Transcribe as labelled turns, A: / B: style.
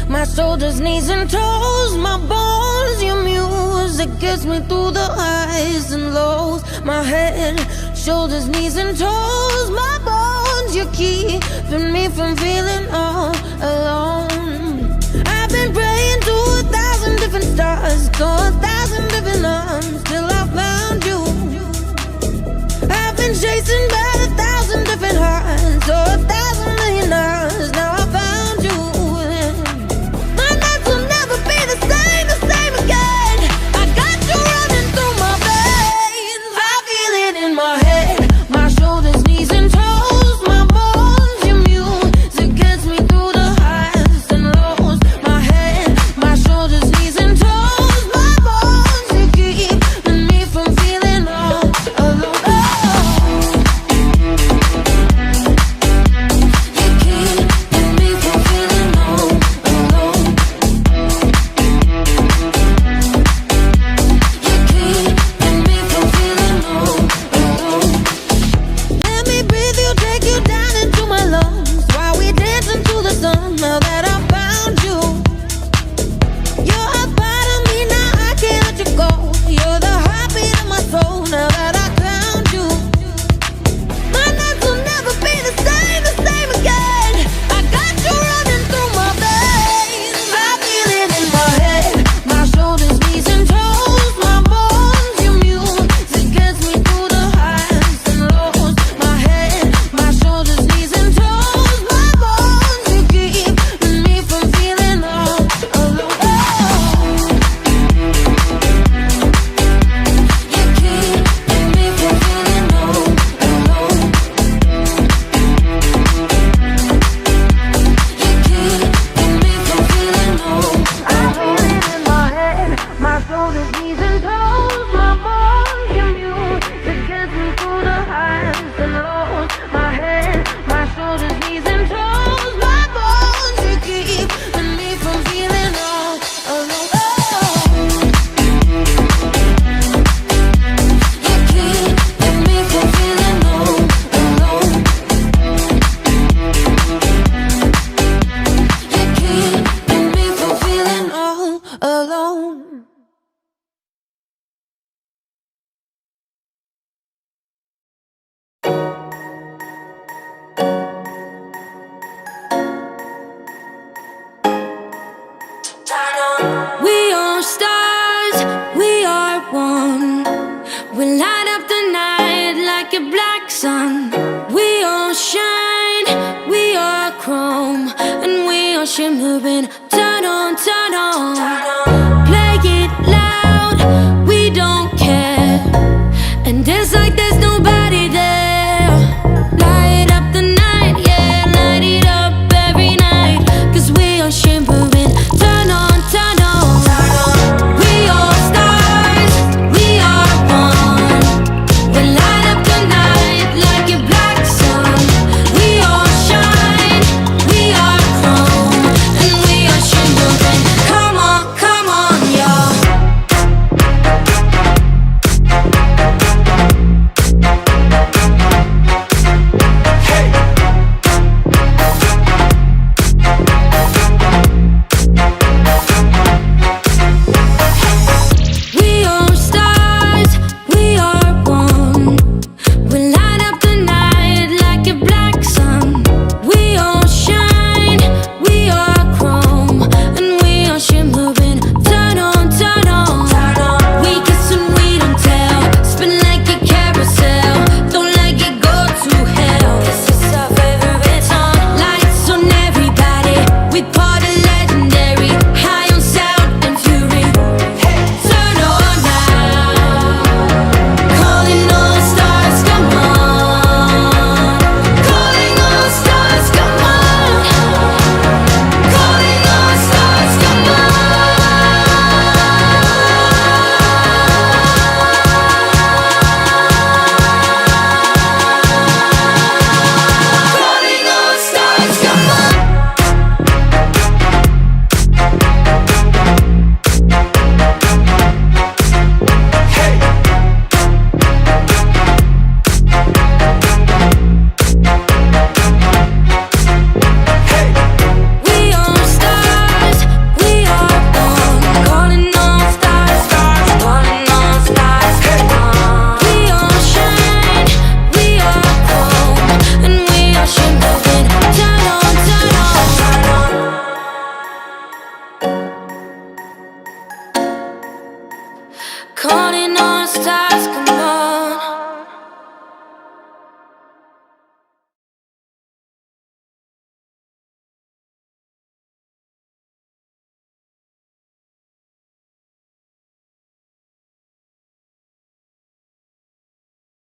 A: My shoulders, knees and toes, my bones, your music gets me through the highs and lows. My head, shoulders, knees and toes, my bones, you're keeping me from feeling all alone. I've been praying to 1,000 different stars, to 1,000 different arms, till I found you. I've been chasing by 1,000 different hearts, or 1,000 million hours, now I found you. My nights will never be the same again. I got you running through my veins. I feel it in my head, my shoulders, knees and toes, my bones, your music gets me through the highs and lows. My head, my shoulders, knees and toes, my bones, you keeping me from feeling all alone. We are stars, we are one. We light up the night like a black sun. We all shine, we are chrome, and we are shimmering. Turn on, turn on.